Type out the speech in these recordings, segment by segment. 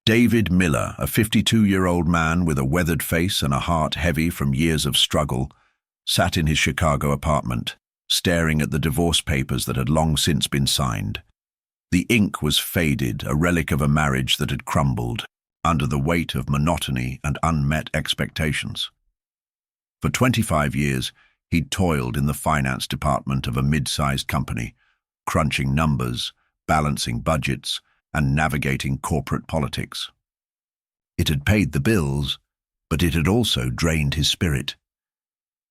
David Miller, a 52-year-old man with a weathered face and a heart heavy from years of struggle, sat in his Chicago apartment, staring at the divorce papers that had long since been signed. The ink was faded, a relic of a marriage that had crumbled, under the weight of monotony and unmet expectations. For 25 years, he'd toiled in the finance department of a mid-sized company, crunching numbers, balancing budgets, and navigating corporate politics. It had paid the bills, but it had also drained his spirit.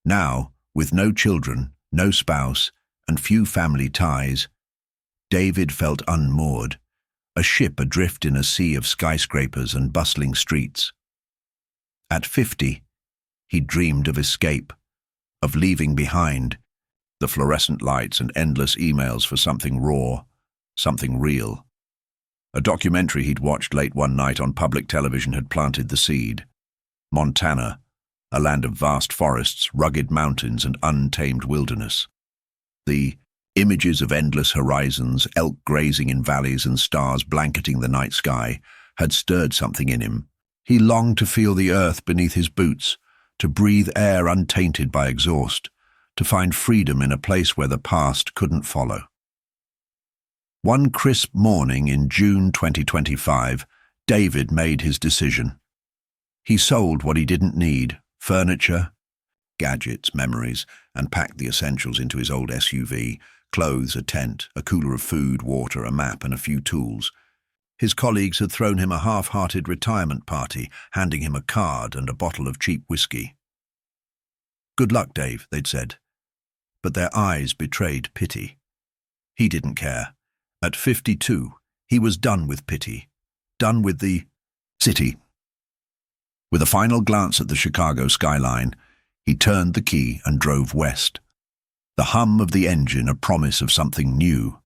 Now, with no children, no spouse, and few family ties, David felt unmoored, a ship adrift in a sea of skyscrapers and bustling streets. At 50, he dreamed of escape, of leaving behind the fluorescent lights and endless emails for something raw, something real. A documentary he'd watched late one night on public television had planted the seed. Montana, a land of vast forests, rugged mountains, and untamed wilderness. The images of endless horizons, elk grazing in valleys and stars blanketing the night sky, had stirred something in him. He longed to feel the earth beneath his boots, to breathe air untainted by exhaust, to find freedom in a place where the past couldn't follow. One crisp morning in June 2025, David made his decision. He sold what he didn't need, furniture, gadgets, memories, and packed the essentials into his old SUV, clothes, a tent, a cooler of food, water, a map, and a few tools. His colleagues had thrown him a half-hearted retirement party, handing him a card and a bottle of cheap whiskey. "Good luck, Dave," they'd said. But their eyes betrayed pity. He didn't care. At 52, he was done with pity, done with the city. With a final glance at the Chicago skyline, he turned the key and drove west. The hum of the engine a promise of something new.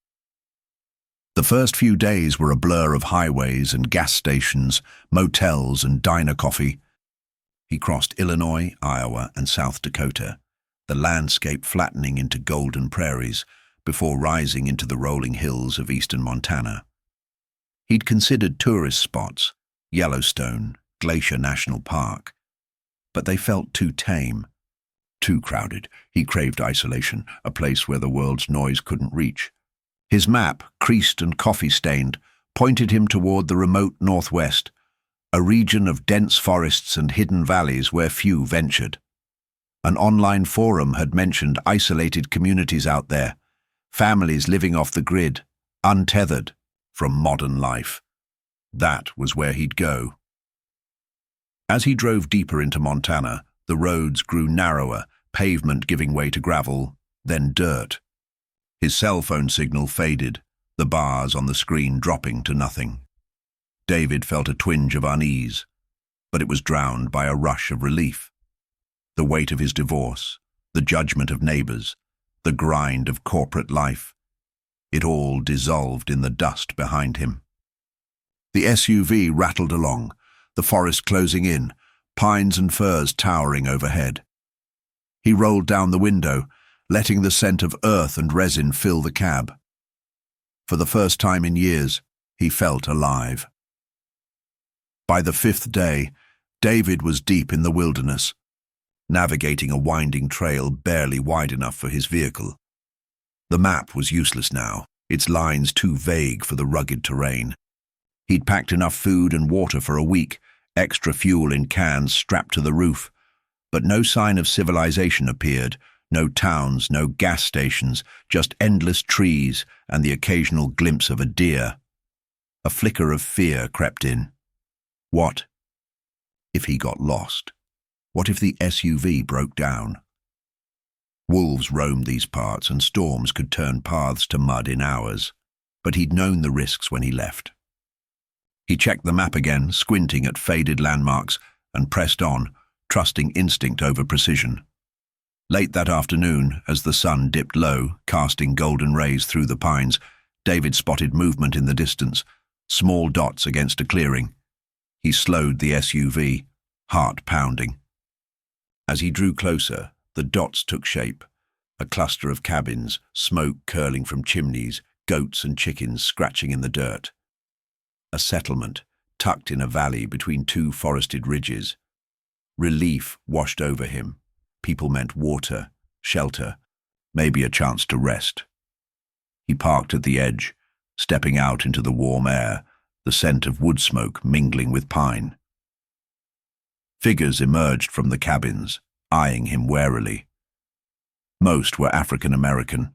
The first few days were a blur of highways and gas stations, motels and diner coffee. He crossed Illinois, Iowa, and South Dakota, the landscape flattening into golden prairies, before rising into the rolling hills of eastern Montana. He'd considered tourist spots, Yellowstone, Glacier National Park, but they felt too tame, too crowded. He craved isolation, a place where the world's noise couldn't reach. His map, creased and coffee-stained, pointed him toward the remote northwest, a region of dense forests and hidden valleys where few ventured. An online forum had mentioned isolated communities out there, families living off the grid, untethered from modern life. That was where he'd go. As he drove deeper into Montana, the roads grew narrower, pavement giving way to gravel, then dirt. His cell phone signal faded, the bars on the screen dropping to nothing. David felt a twinge of unease, but it was drowned by a rush of relief. The weight of his divorce, the judgment of neighbors, the grind of corporate life. It all dissolved in the dust behind him. The SUV rattled along, the forest closing in, pines and firs towering overhead. He rolled down the window, letting the scent of earth and resin fill the cab. For the first time in years, he felt alive. By the 5th day, David was deep in the wilderness, navigating a winding trail barely wide enough for his vehicle. The map was useless now, its lines too vague for the rugged terrain. He'd packed enough food and water for a week, extra fuel in cans strapped to the roof, but no sign of civilization appeared, no towns, no gas stations, just endless trees and the occasional glimpse of a deer. A flicker of fear crept in. What if he got lost? What if the SUV broke down? Wolves roamed these parts and storms could turn paths to mud in hours, but he'd known the risks when he left. He checked the map again, squinting at faded landmarks, and pressed on, trusting instinct over precision. Late that afternoon, as the sun dipped low, casting golden rays through the pines, David spotted movement in the distance, small dots against a clearing. He slowed the SUV, heart pounding. As he drew closer, the dots took shape. A cluster of cabins, smoke curling from chimneys, goats and chickens scratching in the dirt. A settlement, tucked in a valley between two forested ridges. Relief washed over him. People meant water, shelter, maybe a chance to rest. He parked at the edge, stepping out into the warm air, the scent of wood smoke mingling with pine. Figures emerged from the cabins, eyeing him warily. Most were African American,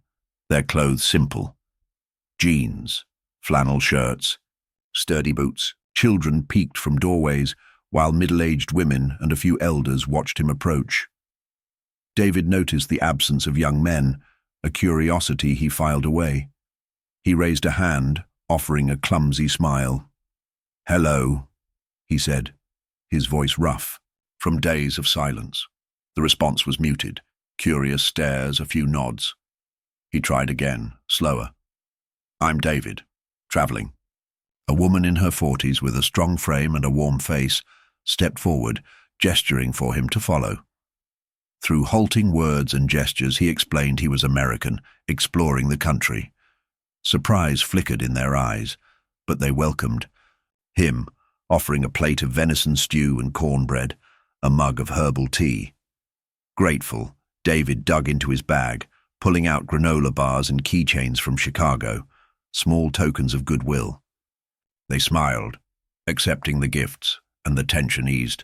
their clothes simple. Jeans, flannel shirts, sturdy boots. Children peeked from doorways, while middle-aged women and a few elders watched him approach. David noticed the absence of young men, a curiosity he filed away. He raised a hand, offering a clumsy smile. "Hello," he said, his voice rough, from days of silence. The response was muted, curious stares, a few nods. He tried again, slower. "I'm David, traveling." A woman in her 40s with a strong frame and a warm face stepped forward, gesturing for him to follow. Through halting words and gestures, he explained he was American, exploring the country. Surprise flickered in their eyes, but they welcomed him, offering a plate of venison stew and cornbread, a mug of herbal tea. Grateful, David dug into his bag, pulling out granola bars and keychains from Chicago, small tokens of goodwill. They smiled, accepting the gifts, and the tension eased.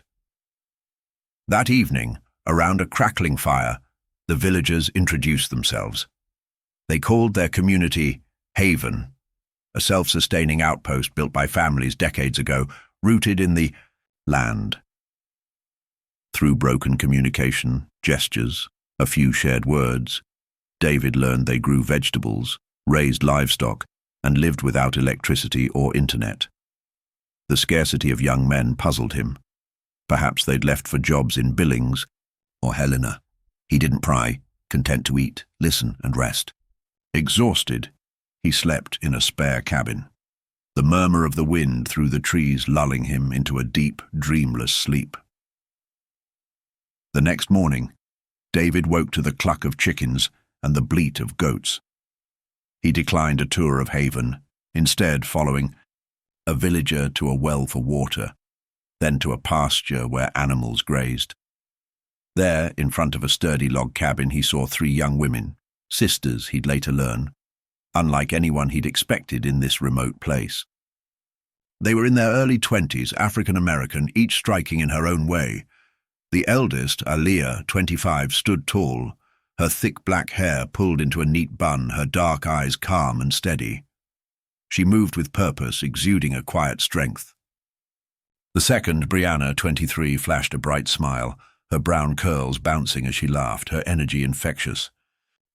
That evening, around a crackling fire, the villagers introduced themselves. They called their community Haven, a self-sustaining outpost built by families decades ago, rooted in the land. Through broken communication, gestures, a few shared words, David learned they grew vegetables, raised livestock, and lived without electricity or internet. The scarcity of young men puzzled him. Perhaps they'd left for jobs in Billings or Helena. He didn't pry, content to eat, listen, and rest. Exhausted, he slept in a spare cabin, the murmur of the wind through the trees lulling him into a deep, dreamless sleep. The next morning, David woke to the cluck of chickens and the bleat of goats. He declined a tour of Haven, instead following a villager to a well for water, then to a pasture where animals grazed. There, in front of a sturdy log cabin, he saw 3 young women, sisters he'd later learn, unlike anyone he'd expected in this remote place. They were in their early 20s, African American, each striking in her own way. The eldest, Aaliyah, 25, stood tall, her thick black hair pulled into a neat bun, her dark eyes calm and steady. She moved with purpose, exuding a quiet strength. The second, Brianna, 23, flashed a bright smile, her brown curls bouncing as she laughed, her energy infectious.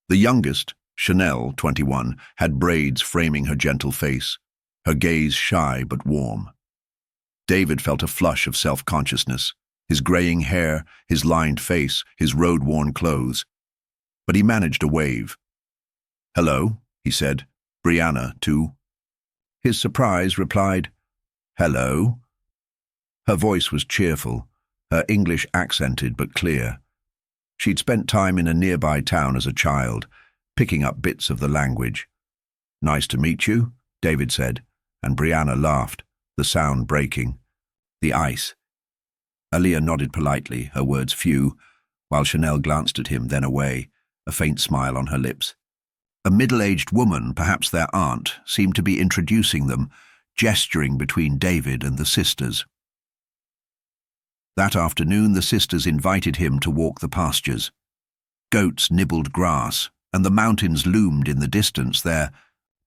The youngest, Chanel, 21, had braids framing her gentle face, her gaze shy but warm. David felt a flush of self-consciousness, his graying hair, his lined face, his road-worn clothes. But he managed a wave. "Hello," he said. "Brianna, too." His surprise replied, "Hello." Her voice was cheerful, her English accented but clear. She'd spent time in a nearby town as a child, picking up bits of the language. "Nice to meet you," David said, and Brianna laughed, the sound breaking. "The ice." Aaliyah nodded politely, her words few, while Chanel glanced at him, then away, a faint smile on her lips. A middle-aged woman, perhaps their aunt, seemed to be introducing them, gesturing between David and the sisters. That afternoon, the sisters invited him to walk the pastures. Goats nibbled grass, and the mountains loomed in the distance, their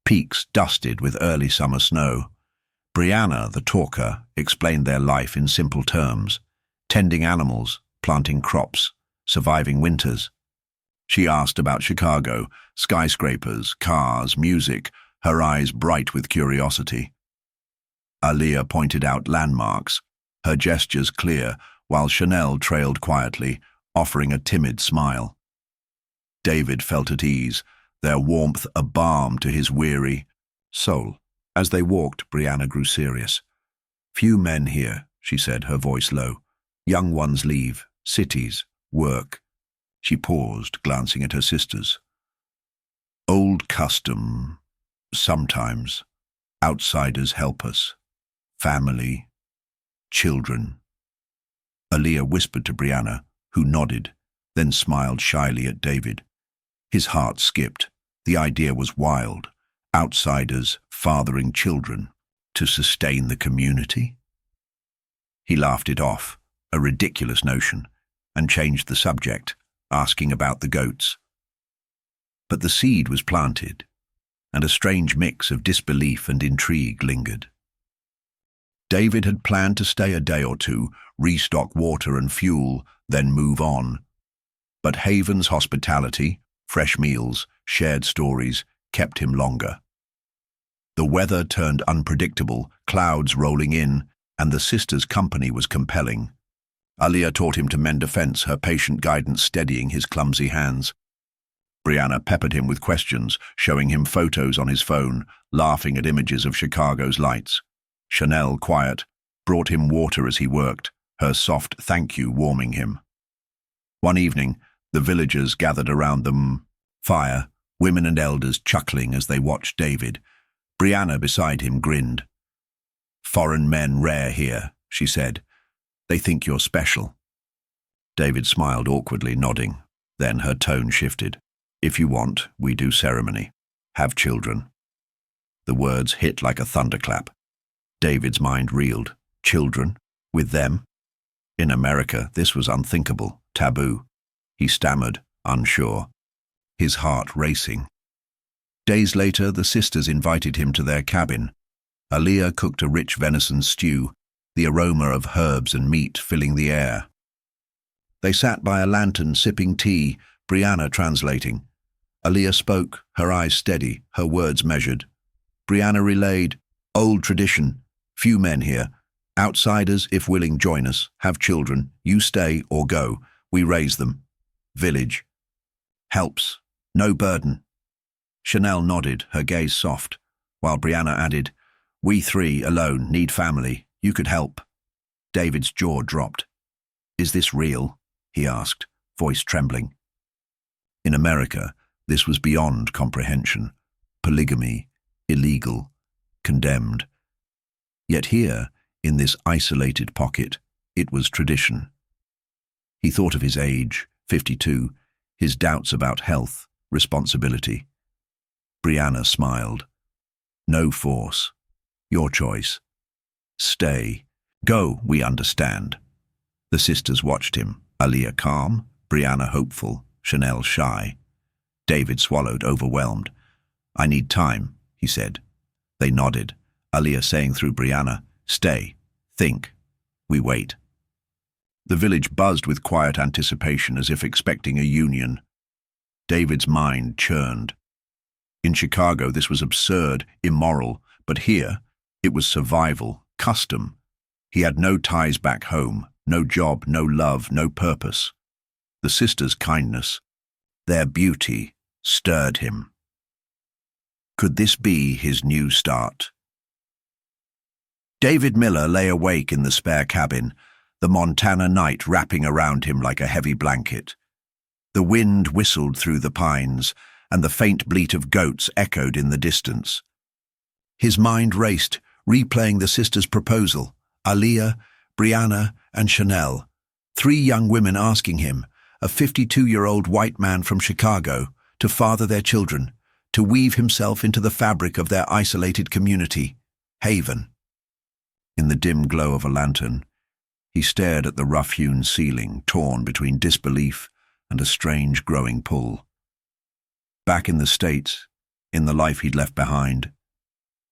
peaks dusted with early summer snow. Brianna, the talker, explained their life in simple terms, tending animals, planting crops, surviving winters. She asked about Chicago, skyscrapers, cars, music, her eyes bright with curiosity. Aaliyah pointed out landmarks, her gestures clear, while Chanel trailed quietly, offering a timid smile. David felt at ease, their warmth a balm to his weary soul. As they walked, Brianna grew serious. "Few men here," she said, her voice low. "Young ones leave, cities, work." She paused, glancing at her sisters. "Old custom. Sometimes. Outsiders help us. Family, Children. Aaliyah whispered to Brianna, who nodded, then smiled shyly at David. His heart skipped. The idea was wild. Outsiders fathering children to sustain the community? He laughed it off, a ridiculous notion, and changed the subject, asking about the goats. But the seed was planted, and a strange mix of disbelief and intrigue lingered. David had planned to stay a day or two, restock water and fuel, then move on. But Haven's hospitality, fresh meals, shared stories, kept him longer. The weather turned unpredictable, clouds rolling in, and the sisters' company was compelling. Aaliyah taught him to mend a fence, her patient guidance steadying his clumsy hands. Brianna peppered him with questions, showing him photos on his phone, laughing at images of Chicago's lights. Chanel, quiet, brought him water as he worked, her soft thank you warming him. One evening, the villagers gathered around the fire, women and elders chuckling as they watched David. Brianna beside him grinned. "Foreign men rare here," she said. "They think you're special." David smiled awkwardly, nodding. Then her tone shifted. "If you want, we do ceremony. Have children." The words hit like a thunderclap. David's mind reeled. Children? With them? In America, this was unthinkable, taboo. He stammered, unsure, his heart racing. Days later, the sisters invited him to their cabin. Aaliyah cooked a rich venison stew, the aroma of herbs and meat filling the air. They sat by a lantern sipping tea, Brianna translating. Aaliyah spoke, her eyes steady, her words measured. Brianna relayed, "Old tradition, few men here. Outsiders, if willing, join us, have children, you stay or go, we raise them. Village. Helps, no burden." Chanel nodded, her gaze soft, while Brianna added, "We three, alone, need family, you could help." David's jaw dropped. "Is this real?" he asked, voice trembling. In America, this was beyond comprehension. Polygamy, illegal, condemned. Yet here, in this isolated pocket, it was tradition. He thought of his age, 52, his doubts about health, responsibility. Brianna smiled. "No force. Your choice. Stay. Go, we understand." The sisters watched him, Aaliyah calm, Brianna hopeful, Chanel shy. David swallowed, overwhelmed. "I need time," he said. They nodded, Aaliyah saying through Brianna, "Stay. Think. We wait." The village buzzed with quiet anticipation as if expecting a union. David's mind churned. In Chicago, this was absurd, immoral, but here, it was survival, custom. He had no ties back home, no job, no love, no purpose. The sisters' kindness, their beauty, stirred him. Could this be his new start? David Miller lay awake in the spare cabin, the Montana night wrapping around him like a heavy blanket. The wind whistled through the pines, and the faint bleat of goats echoed in the distance. His mind raced, replaying the sisters' proposal, Aaliyah, Brianna, and Chanel, 3 young women asking him, a 52-year-old white man from Chicago, to father their children, to weave himself into the fabric of their isolated community, Haven. In the dim glow of a lantern, he stared at the rough-hewn ceiling, torn between disbelief and a strange growing pull. Back in the States, in the life he'd left behind,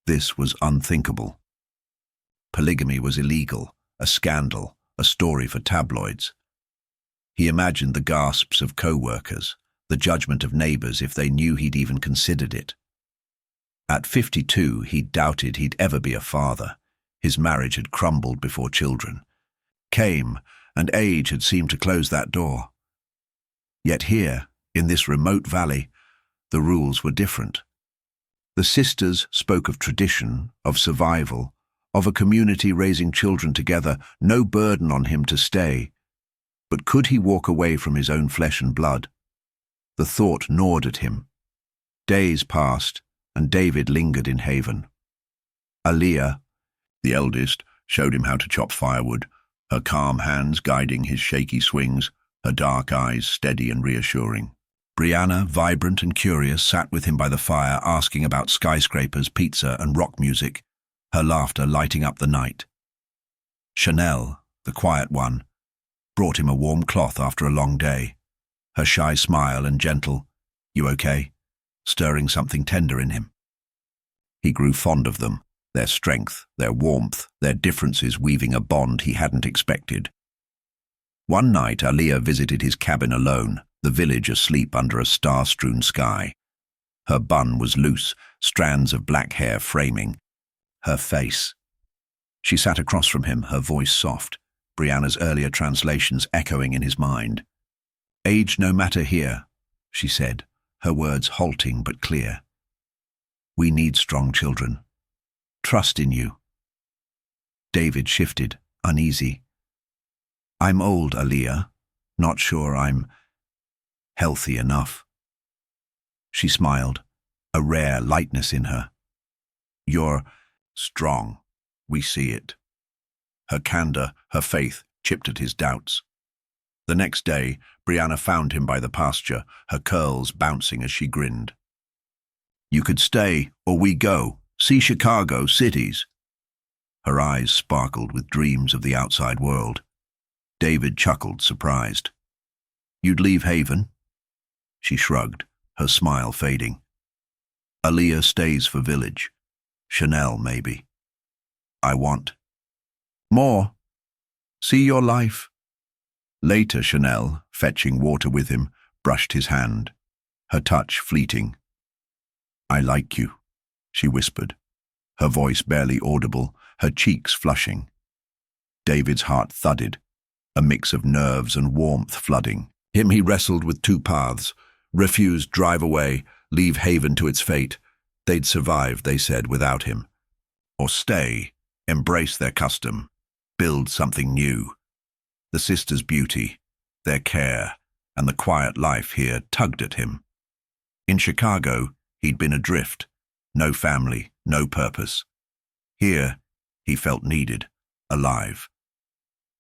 this was unthinkable. Polygamy was illegal, a scandal, a story for tabloids. He imagined the gasps of co-workers, the judgment of neighbors if they knew he'd even considered it. At 52, he doubted he'd ever be a father. His marriage had crumbled before children came, and age had seemed to close that door. Yet here, in this remote valley, the rules were different. The sisters spoke of tradition, of survival, of a community raising children together, no burden on him to stay. But could he walk away from his own flesh and blood? The thought gnawed at him. Days passed, and David lingered in Haven. Aaliyah, the eldest, showed him how to chop firewood, her calm hands guiding his shaky swings, her dark eyes steady and reassuring. Brianna, vibrant and curious, sat with him by the fire, asking about skyscrapers, pizza, and rock music, her laughter lighting up the night. Chanel, the quiet one, brought him a warm cloth after a long day, her shy smile and gentle, "You okay?" stirring something tender in him. He grew fond of them, their strength, their warmth, their differences weaving a bond he hadn't expected. One night, Aliyah visited his cabin alone, the village asleep under a star-strewn sky. Her bun was loose, strands of black hair framing her face. She sat across from him, her voice soft, Brianna's earlier translations echoing in his mind. "Age no matter here," she said, her words halting but clear. "We need strong children. Trust in you." David shifted, uneasy. "I'm old, Aliyah. Not sure I'm healthy enough." She smiled, a rare lightness in her. "You're strong. We see it." Her candor, her faith, chipped at his doubts. The next day, Brianna found him by the pasture, her curls bouncing as she grinned. "You could stay, or we go. See Chicago, cities." Her eyes sparkled with dreams of the outside world. David chuckled, surprised. "You'd leave Haven?" She shrugged, her smile fading. "Aliyah stays for village. Chanel, maybe. I want more. See your life." Later, Chanel, fetching water with him, brushed his hand, her touch fleeting. "I like you," she whispered, her voice barely audible, her cheeks flushing. David's heart thudded, a mix of nerves and warmth flooding. He wrestled with two paths, refused drive away, leave Haven to its fate. They'd survive, they said, without him. Or stay, embrace their custom, build something new. The sisters' beauty, their care, and the quiet life here tugged at him. In Chicago, he'd been adrift, no family, no purpose. Here, he felt needed, alive.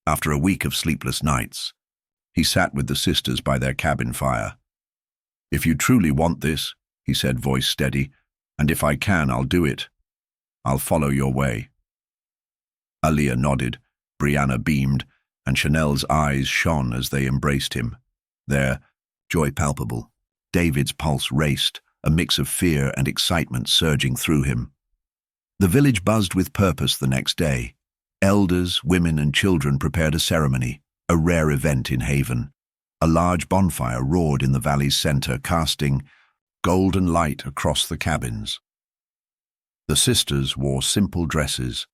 After a week of sleepless nights, he sat with the sisters by their cabin fire. "If you truly want this," he said, voice steady, "and if I can, I'll do it. I'll follow your way." Aliyah nodded, Brianna beamed, and Chanel's eyes shone as they embraced him. Their joy palpable. David's pulse raced, a mix of fear and excitement surging through him. The village buzzed with purpose the next day. Elders, women, and children prepared a ceremony, a rare event in Haven. A large bonfire roared in the valley's center, casting golden light across the cabins. The sisters wore simple dresses,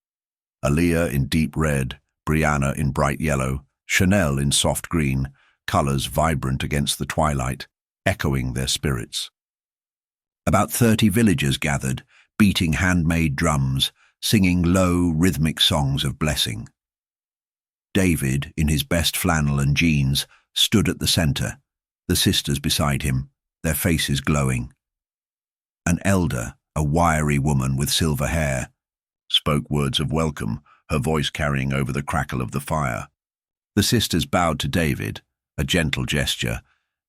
Aliyah in deep red, Brianna in bright yellow, Chanel in soft green, colors vibrant against the twilight, echoing their spirits. About 30 villagers gathered, beating handmade drums, singing low, rhythmic songs of blessing. David, in his best flannel and jeans, stood at the center, the sisters beside him, their faces glowing. An elder, a wiry woman with silver hair, spoke words of welcome, her voice carrying over the crackle of the fire. The sisters bowed to David, a gentle gesture,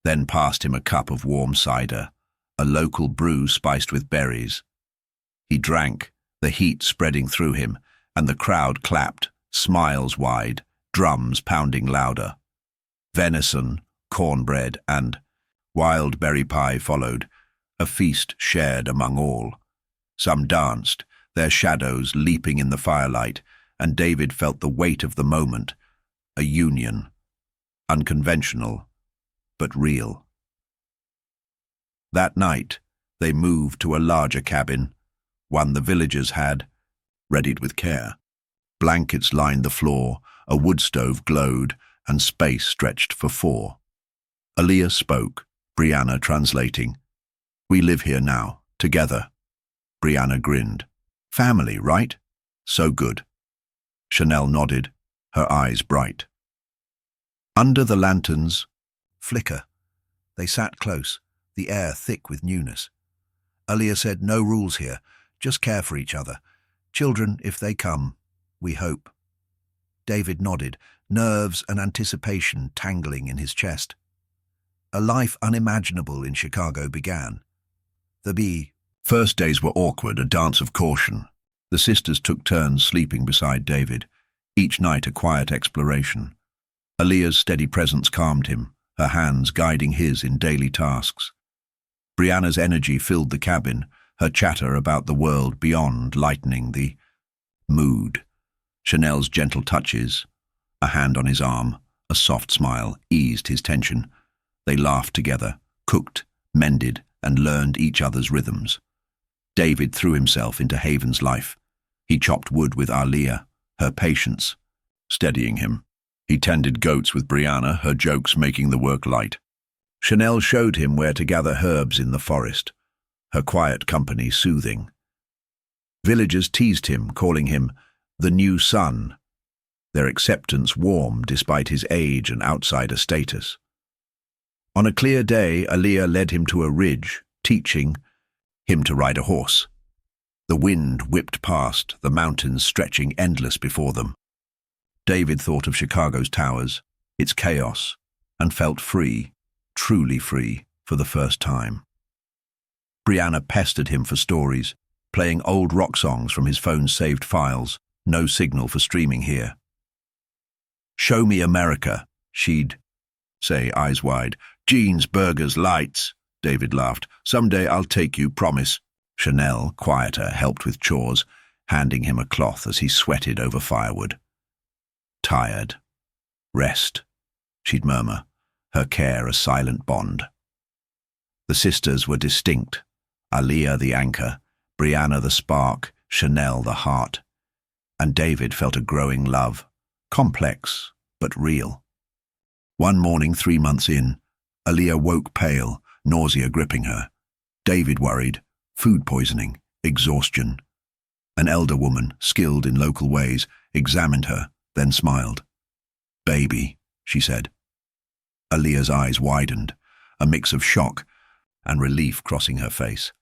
then passed him a cup of warm cider, a local brew spiced with berries. He drank, the heat spreading through him, and the crowd clapped, smiles wide, drums pounding louder. Venison, cornbread, and wild berry pie followed, a feast shared among all. Some danced, their shadows leaping in the firelight, and David felt the weight of the moment, a union, unconventional, but real. That night, they moved to a larger cabin, one the villagers had, readied with care. Blankets lined the floor, a wood stove glowed, and space stretched for four. Aliyah spoke, Brianna translating. "We live here now, together." Brianna grinned. "Family, right? So good." Chanel nodded, her eyes bright. Under the lanterns, flicker. They sat close, the air thick with newness. Aliyah said, "No rules here, just care for each other. Children, if they come, we hope." David nodded, nerves and anticipation tangling in his chest. A life unimaginable in Chicago began. The first days were awkward, a dance of caution. The sisters took turns sleeping beside David, each night a quiet exploration. Aaliyah's steady presence calmed him, her hands guiding his in daily tasks. Brianna's energy filled the cabin, her chatter about the world beyond lightening the mood. Chanel's gentle touches, a hand on his arm, a soft smile, eased his tension. They laughed together, cooked, mended, and learned each other's rhythms. David threw himself into Haven's life. He chopped wood with Aaliyah, her patience steadying him. He tended goats with Brianna, her jokes making the work light. Chanel showed him where to gather herbs in the forest, her quiet company soothing. Villagers teased him, calling him the new son, their acceptance warm despite his age and outsider status. On a clear day, Aaliyah led him to a ridge, teaching him to ride a horse. The wind whipped past, the mountains stretching endless before them. David thought of Chicago's towers, its chaos, and felt free, truly free, for the first time. Brianna pestered him for stories, playing old rock songs from his phone's saved files, no signal for streaming here. "Show me America," she'd say, eyes wide. "Jeans, burgers, lights," David laughed. "Someday I'll take you, promise." Chanel, quieter, helped with chores, handing him a cloth as he sweated over firewood. "Tired. Rest," she'd murmur, her care a silent bond. The sisters were distinct, Aaliyah the anchor, Brianna the spark, Chanel the heart. And David felt a growing love, complex but real. One morning 3 months in, Aaliyah woke pale, nausea gripping her. David worried, food poisoning, exhaustion. An elder woman, skilled in local ways, examined her, then smiled. "Baby," she said. Aaliyah's eyes widened, a mix of shock and relief crossing her face.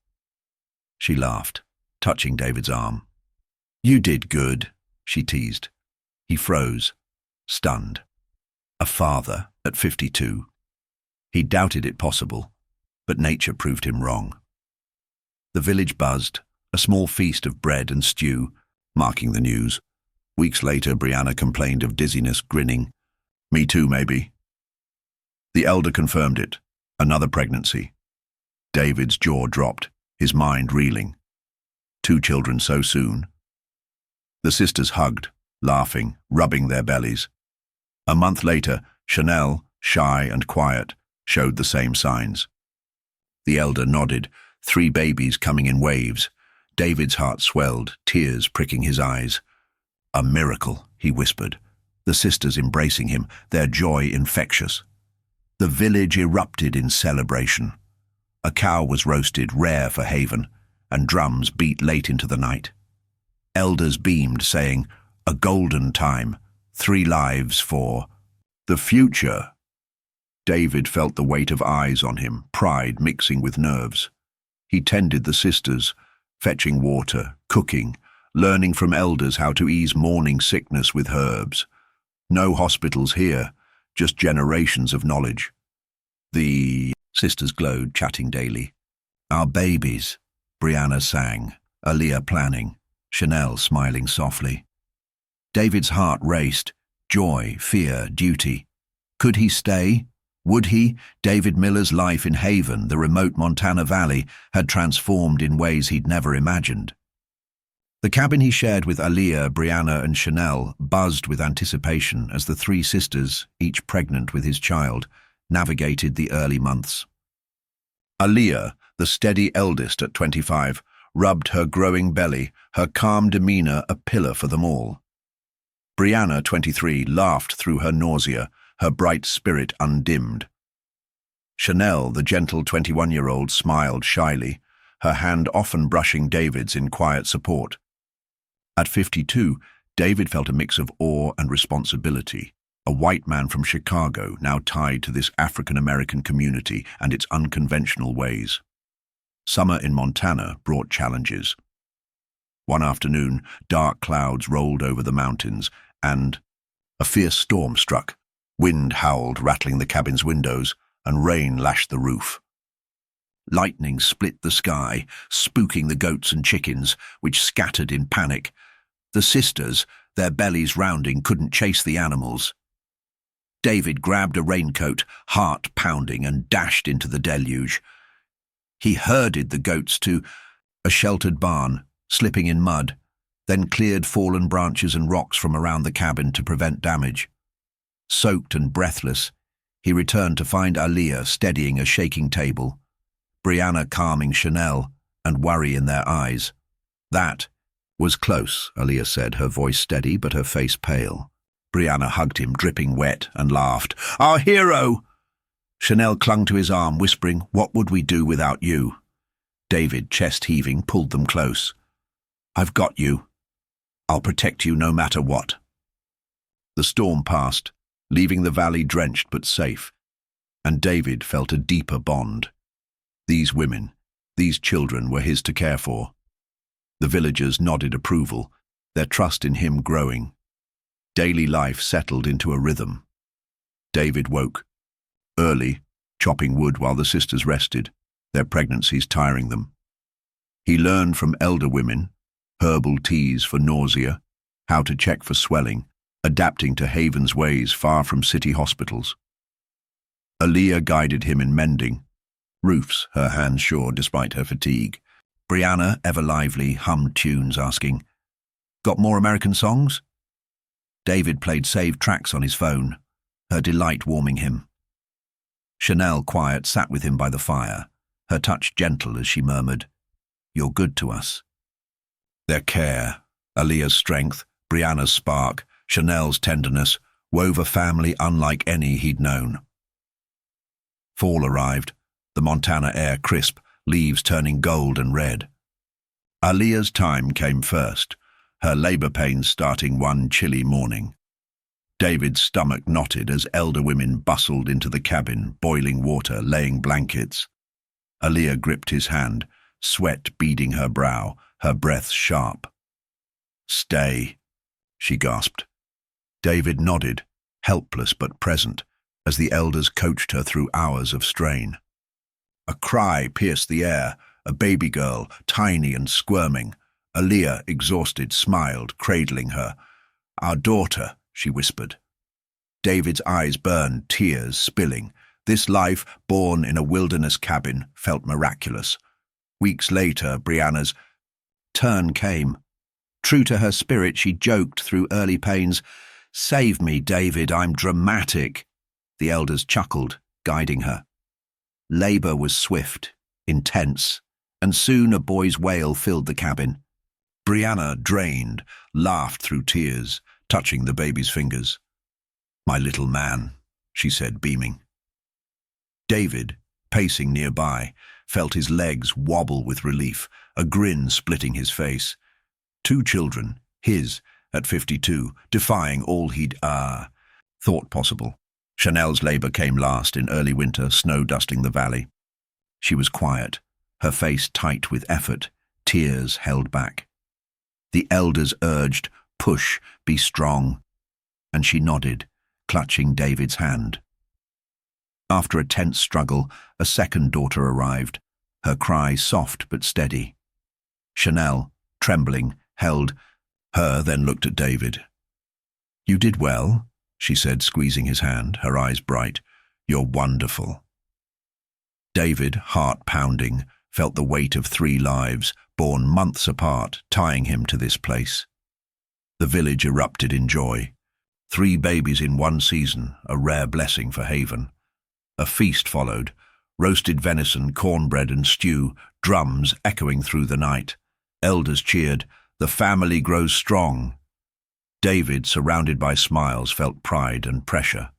She laughed, touching David's arm. "You did good," she teased. He froze, stunned. A father at 52. He doubted it possible, but nature proved him wrong. The village buzzed, a small feast of bread and stew, marking the news. Weeks later, Brianna complained of dizziness, grinning. "Me too, maybe." The elder confirmed it. Another pregnancy. David's jaw dropped, his mind reeling. 2 children so soon. The sisters hugged, laughing, rubbing their bellies. A month later, Chanel, shy and quiet, showed the same signs. The elder nodded, 3 babies coming in waves. David's heart swelled, tears pricking his eyes. "A miracle," he whispered, the sisters embracing him, their joy infectious. The village erupted in celebration. A cow was roasted, rare for Haven, and drums beat late into the night. Elders beamed, saying, "A golden time, 3 lives for the future." David felt the weight of eyes on him, pride mixing with nerves. He tended the sisters, fetching water, cooking, learning from elders how to ease morning sickness with herbs. No hospitals here, just generations of knowledge. The sisters glowed, chatting daily. "Our babies," Brianna sang, Aaliyah planning, Chanel smiling softly. David's heart raced, joy, fear, duty. Could he stay? Would he? David Miller's life in Haven, the remote Montana Valley, had transformed in ways he'd never imagined. The cabin he shared with Aaliyah, Brianna, and Chanel buzzed with anticipation as the 3 sisters, each pregnant with his child, navigated the early months. Aaliyah, the steady eldest at 25, rubbed her growing belly, her calm demeanor a pillar for them all. Brianna, 23, laughed through her nausea, her bright spirit undimmed. Chanel, the gentle 21-year-old, smiled shyly, her hand often brushing David's in quiet support. At 52, David felt a mix of awe and responsibility, a white man from Chicago now tied to this African-American community and its unconventional ways. Summer in Montana brought challenges. One afternoon, dark clouds rolled over the mountains, and A fierce storm struck. Wind howled, rattling the cabin's windows, and rain lashed the roof. Lightning split the sky, spooking the goats and chickens, which scattered in panic. The sisters, their bellies rounding, couldn't chase the animals. David grabbed a raincoat, heart pounding, and dashed into the deluge. He herded the goats to a sheltered barn, slipping in mud, then cleared fallen branches and rocks from around the cabin to prevent damage. Soaked and breathless, he returned to find Aaliyah steadying a shaking table, Brianna calming Chanel, and worry in their eyes. "That was close," Aaliyah said, her voice steady but her face pale. Brianna hugged him, dripping wet, and laughed. "Our hero!" Chanel clung to his arm, whispering, "What would we do without you?" David, chest heaving, pulled them close. "I've got you. I'll protect you no matter what." The storm passed, leaving the valley drenched but safe, and David felt a deeper bond. These women, these children were his to care for. The villagers nodded approval, their trust in him growing. Daily life settled into a rhythm. David woke early, chopping wood while the sisters rested, their pregnancies tiring them. He learned from elder women, herbal teas for nausea, how to check for swelling, adapting to Haven's ways far from city hospitals. Aaliyah guided him in mending roofs, her hands sure despite her fatigue. Brianna, ever lively, hummed tunes asking, "Got more American songs?" David played saved tracks on his phone, her delight warming him. Chanel, quiet, sat with him by the fire, her touch gentle as she murmured, "You're good to us." Their care, Aaliyah's strength, Brianna's spark, Chanel's tenderness, wove a family unlike any he'd known. Fall arrived, the Montana air crisp, leaves turning gold and red. Aaliyah's time came first, her labor pains starting one chilly morning. David's stomach knotted as elder women bustled into the cabin, boiling water, laying blankets. Aaliyah gripped his hand, sweat beading her brow, her breath sharp. "Stay," she gasped. David nodded, helpless but present, as the elders coached her through hours of strain. A cry pierced the air, a baby girl, tiny and squirming. Aaliyah, exhausted, smiled, cradling her. "Our daughter," she whispered. David's eyes burned, tears spilling. This life, born in a wilderness cabin, felt miraculous. Weeks later, Brianna's turn came. True to her spirit, she joked through early pains, "Save me, David, I'm dramatic." The elders chuckled, guiding her. Labor was swift, intense, and soon a boy's wail filled the cabin. Brianna, drained, laughed through tears, touching the baby's fingers. "My little man," she said, beaming. David, pacing nearby, felt his legs wobble with relief, a grin splitting his face. 2 children, his, at 52, defying all he'd thought possible. Chanel's labor came last in early winter, snow dusting the valley. She was quiet, her face tight with effort, tears held back. The elders urged, "Push, be strong," and she nodded, clutching David's hand. After a tense struggle, a second daughter arrived, her cry soft but steady. Chanel, trembling, held her, then looked at David. "You did well," she said, squeezing his hand, her eyes bright. "You're wonderful." David, heart pounding, felt the weight of 3 lives, born months apart, tying him to this place. The village erupted in joy. 3 babies in one season, a rare blessing for Haven. A feast followed, roasted venison, cornbread and stew, drums echoing through the night. Elders cheered, "The family grows strong." David, surrounded by smiles, felt pride and pressure.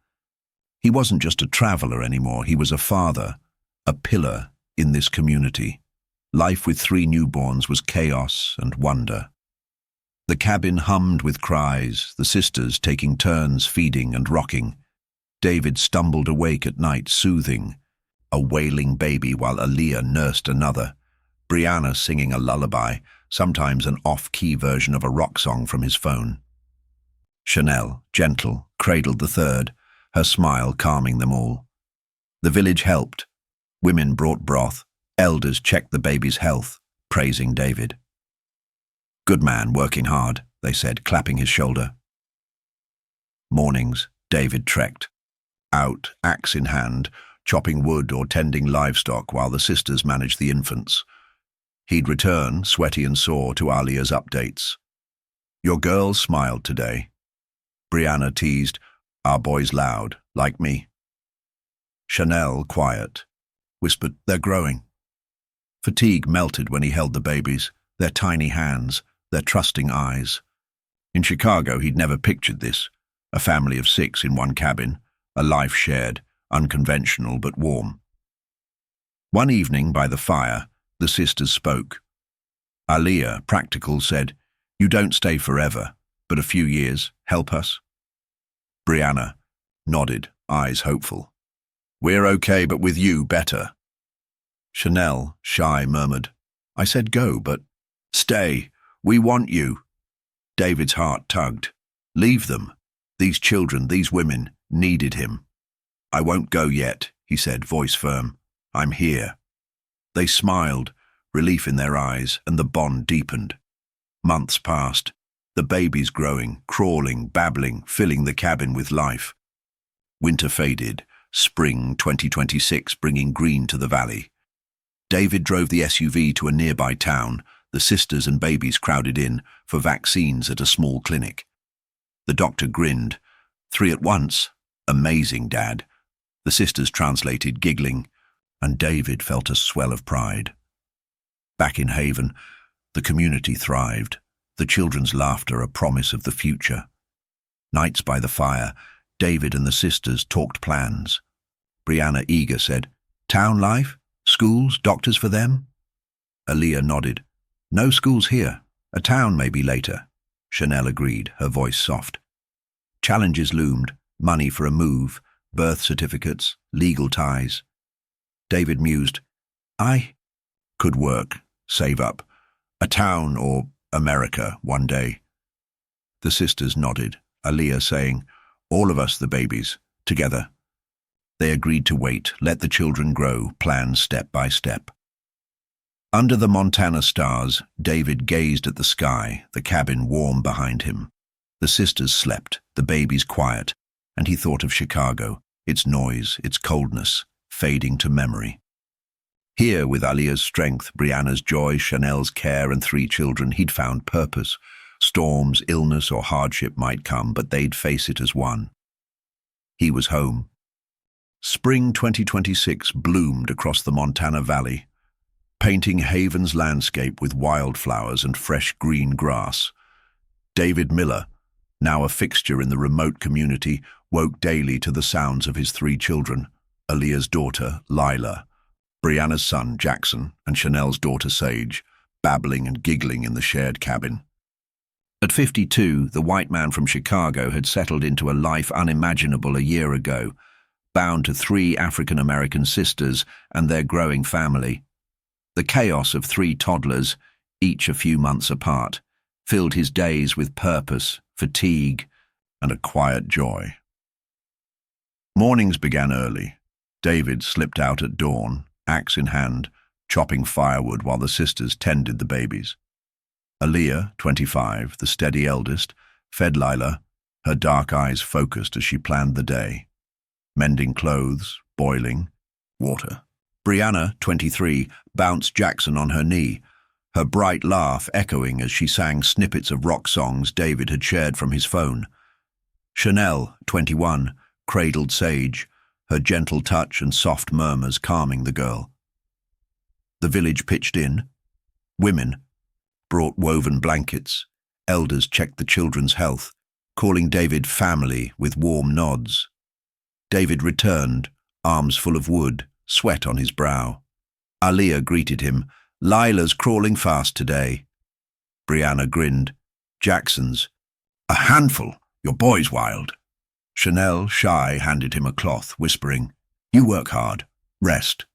He wasn't just a traveler anymore, he was a father, a pillar in this community. Life with 3 newborns was chaos and wonder. The cabin hummed with cries, the sisters taking turns feeding and rocking. David stumbled awake at night, soothing a wailing baby while Aaliyah nursed another, Brianna singing a lullaby, sometimes an off-key version of a rock song from his phone. Chanel, gentle, cradled the third, her smile calming them all. The village helped. Women brought broth. Elders checked the baby's health, praising David. "Good man, working hard," they said, clapping his shoulder. Mornings, David trekked. Out, axe in hand, chopping wood or tending livestock while the sisters managed the infants. He'd return, sweaty and sore, to Alia's updates. "Your girls smiled today." Brianna teased, "Our boy's loud, like me." Chanel, quiet, whispered, "They're growing." Fatigue melted when he held the babies, their tiny hands, their trusting eyes. In Chicago, he'd never pictured this. A family of 6 in one cabin, a life shared, unconventional but warm. One evening by the fire, the sisters spoke. Alia, practical, said, "You don't stay forever, but a few years, help us." Brianna nodded, eyes hopeful. "We're okay, but with you, better." Chanel, shy, murmured, "I said go, but—" "Stay, we want you." David's heart tugged. Leave them. These children, these women, needed him. "I won't go yet," he said, voice firm. "I'm here." They smiled, relief in their eyes, and the bond deepened. Months passed, the babies growing, crawling, babbling, filling the cabin with life. Winter faded, spring 2026 bringing green to the valley. David drove the SUV to a nearby town. The sisters and babies crowded in for vaccines at a small clinic. The doctor grinned. "3 at once? Amazing, Dad." The sisters translated, giggling, and David felt a swell of pride. Back in Haven, the community thrived, the children's laughter a promise of the future. Nights by the fire, David and the sisters talked plans. Brianna, eager, said, "Town life? Schools? Doctors for them?" Aaliyah nodded. "No schools here. A town maybe later." Chanel agreed, her voice soft. Challenges loomed, money for a move, birth certificates, legal ties. David mused, "I could work, save up. A town or America one day." The sisters nodded, Aaliyah saying, "All of us the babies, together." They agreed to wait, let the children grow, plan step by step. Under the Montana stars, David gazed at the sky, the cabin warm behind him. The sisters slept, the babies quiet, and he thought of Chicago, its noise, its coldness, fading to memory. Here, with Alia's strength, Brianna's joy, Chanel's care, and 3 children, he'd found purpose. Storms, illness, or hardship might come, but they'd face it as one. He was home. Spring 2026 bloomed across the Montana Valley, painting Haven's landscape with wildflowers and fresh green grass. David Miller, now a fixture in the remote community, woke daily to the sounds of his 3 children, Aaliyah's daughter, Lila, Brianna's son, Jackson, and Chanel's daughter, Sage, babbling and giggling in the shared cabin. At 52, the white man from Chicago had settled into a life unimaginable a year ago, bound to 3 African-American sisters and their growing family. The chaos of 3 toddlers, each a few months apart, filled his days with purpose, fatigue, and a quiet joy. Mornings began early. David slipped out at dawn, axe in hand, chopping firewood while the sisters tended the babies. Aaliyah, 25, the steady eldest, fed Lila, her dark eyes focused as she planned the day. Mending clothes, boiling, water. Brianna, 23, bounced Jackson on her knee, her bright laugh echoing as she sang snippets of rock songs David had shared from his phone. Chanel, 21, cradled Sage, her gentle touch and soft murmurs calming the girl. The village pitched in. Women brought woven blankets. Elders checked the children's health, calling David family with warm nods. David returned, arms full of wood, sweat on his brow. Aaliyah greeted him. "Lila's crawling fast today." Brianna grinned. "Jackson's a handful. Your boy's wild." Chanel, shy, handed him a cloth, whispering, "You work hard. Rest."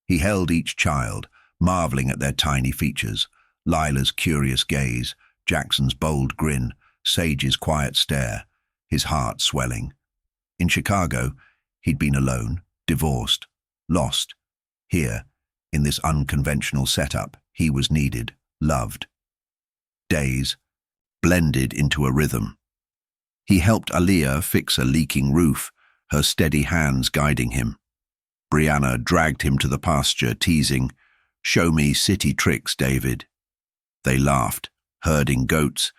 He held each child, marveling at their tiny features, Lila's curious gaze, Jackson's bold grin, Sage's quiet stare, his heart swelling. In Chicago, he'd been alone, divorced, lost. Here, in this unconventional setup, he was needed, loved. Days blended into a rhythm. He helped Aaliyah fix a leaking roof, her steady hands guiding him. Brianna dragged him to the pasture, teasing, "Show me city tricks, David." They laughed, herding goats,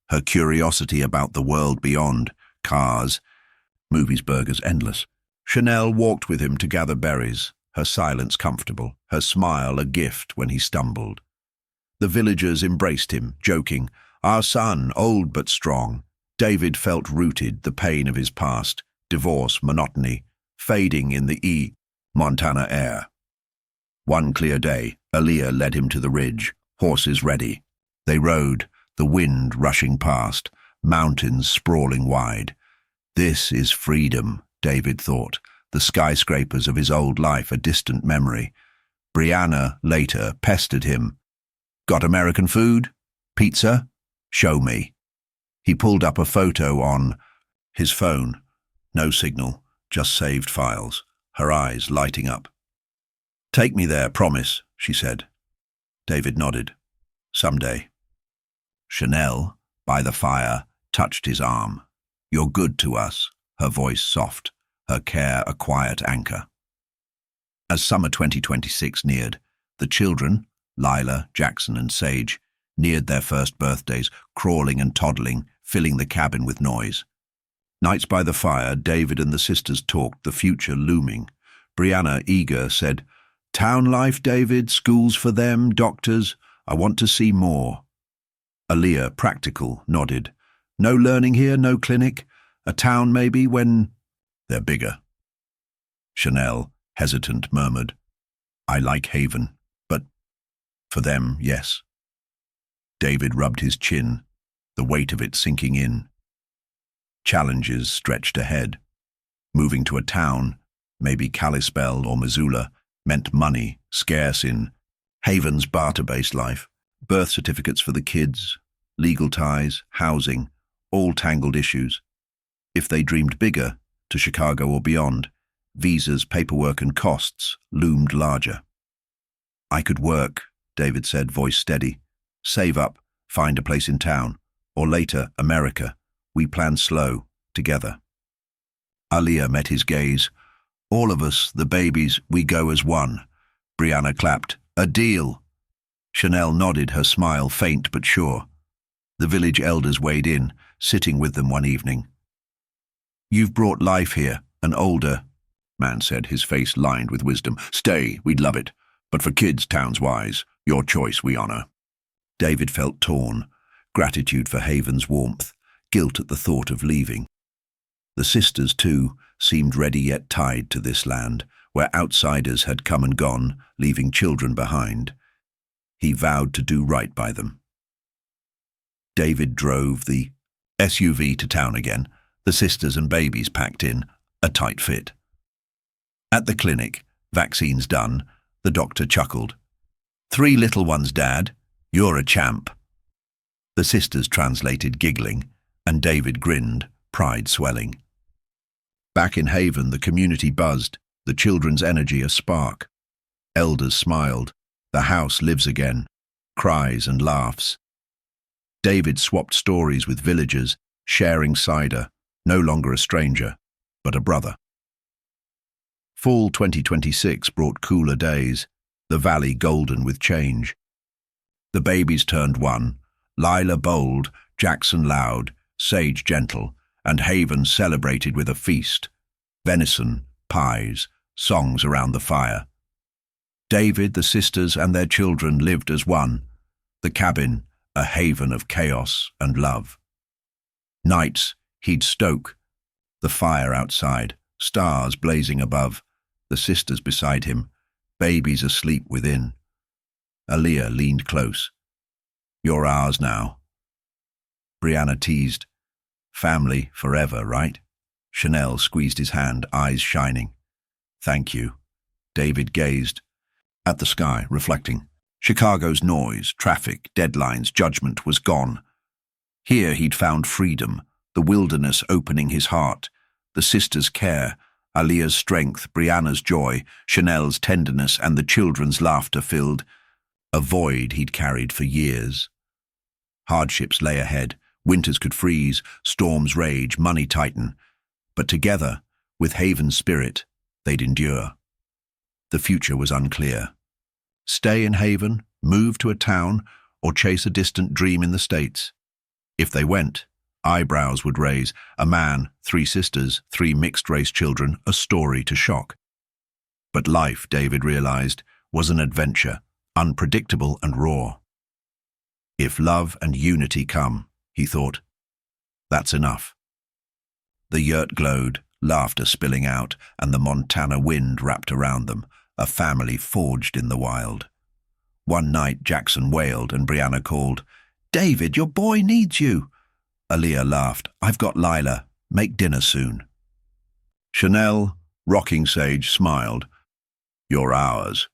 her curiosity about the world beyond, cars, movies, burgers, endless. Chanel walked with him to gather berries, her silence comfortable, her smile a gift when he stumbled. The villagers embraced him, joking, "Our son, old but strong." David felt rooted, the pain of his past, divorce, monotony, fading in the Montana air. One clear day, Aaliyah led him to the ridge, horses ready. They rode, the wind rushing past, mountains sprawling wide. This is freedom, David thought, the skyscrapers of his old life a distant memory. Brianna, later, pestered him. "Got American food? Pizza? Show me." He pulled up a photo on his phone. No signal, just saved files, her eyes lighting up. "Take me there, promise," she said. David nodded. "Someday." Chanel, by the fire, touched his arm. "You're good to us," her voice soft, her care a quiet anchor. As summer 2026 neared, the children, Lila, Jackson and Sage, neared their first birthdays, crawling and toddling, filling the cabin with noise. Nights by the fire, David and the sisters talked, the future looming. Brianna, eager, said, "Town life, David, schools for them, doctors. I want to see more." Aaliyah, practical, nodded. "No learning here, no clinic. A town maybe when they're bigger." Chanel, hesitant, murmured, "I like Haven, but for them, yes." David rubbed his chin, the weight of it sinking in. Challenges stretched ahead. Moving to a town, maybe Kalispell or Missoula, meant money, scarce in Haven's barter-based life. Birth certificates for the kids, legal ties, housing, all tangled issues. If they dreamed bigger, to Chicago or beyond, visas, paperwork and costs loomed larger. "I could work," David said, voice steady. "Save up, find a place in town, or later, America. We plan slow, together." Aaliyah met his gaze. "All of us, the babies, we go as one." Brianna clapped. "A deal." Chanel nodded, her smile faint but sure. The village elders weighed in, sitting with them one evening. "You've brought life here, an older man said, his face lined with wisdom. "Stay, we'd love it. But for kids, town's wise. Your choice we honor." David felt torn, gratitude for Haven's warmth, guilt at the thought of leaving. The sisters, too, seemed ready yet tied to this land, where outsiders had come and gone, leaving children behind. He vowed to do right by them. David drove the SUV to town again, the sisters and babies packed in, a tight fit. At the clinic, vaccines done, the doctor chuckled. "3 little ones, Dad. You're a champ." The sisters translated, giggling, and David grinned, pride swelling. Back in Haven, the community buzzed, the children's energy a spark. Elders smiled. The house lives again. Cries and laughs. David swapped stories with villagers, sharing cider, no longer a stranger, but a brother. Fall 2026 brought cooler days, the valley golden with change. The babies turned 1, Lila bold, Jackson loud, Sage gentle, and Haven celebrated with a feast. Venison, pies, songs around the fire. David, the sisters, and their children lived as one, the cabin a haven of chaos and love. Nights he'd stoke, the fire outside, stars blazing above, the sisters beside him, babies asleep within. Aaliyah leaned close. "You're ours now." Brianna teased. "Family forever, right?" Chanel squeezed his hand, eyes shining. "Thank you." David gazed at the sky, reflecting. Chicago's noise, traffic, deadlines, judgment was gone. Here he'd found freedom, the wilderness opening his heart, the sisters' care, Aaliyah's strength, Brianna's joy, Chanel's tenderness, and the children's laughter filled a void he'd carried for years. Hardships lay ahead, winters could freeze, storms rage, money tighten, but together, with Haven's spirit, they'd endure. The future was unclear. Stay in Haven, move to a town, or chase a distant dream in the States. If they went, eyebrows would raise, a man, 3 sisters, 3 mixed-race children, a story to shock. But life, David realized, was an adventure, unpredictable and raw. If love and unity come, he thought, that's enough. The yurt glowed, laughter spilling out, and the Montana wind wrapped around them, a family forged in the wild. One night Jackson wailed and Brianna called, "David, your boy needs you." Aaliyah laughed, "I've got Lila. Make dinner soon." Chanel, rocking sage, smiled. "You're ours."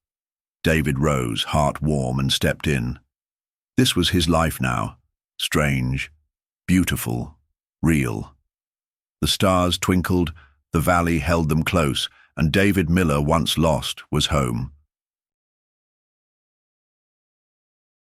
David rose, heart warm, and stepped in. This was his life now. Strange, beautiful, real. The stars twinkled, the valley held them close, and David Miller, once lost, was home.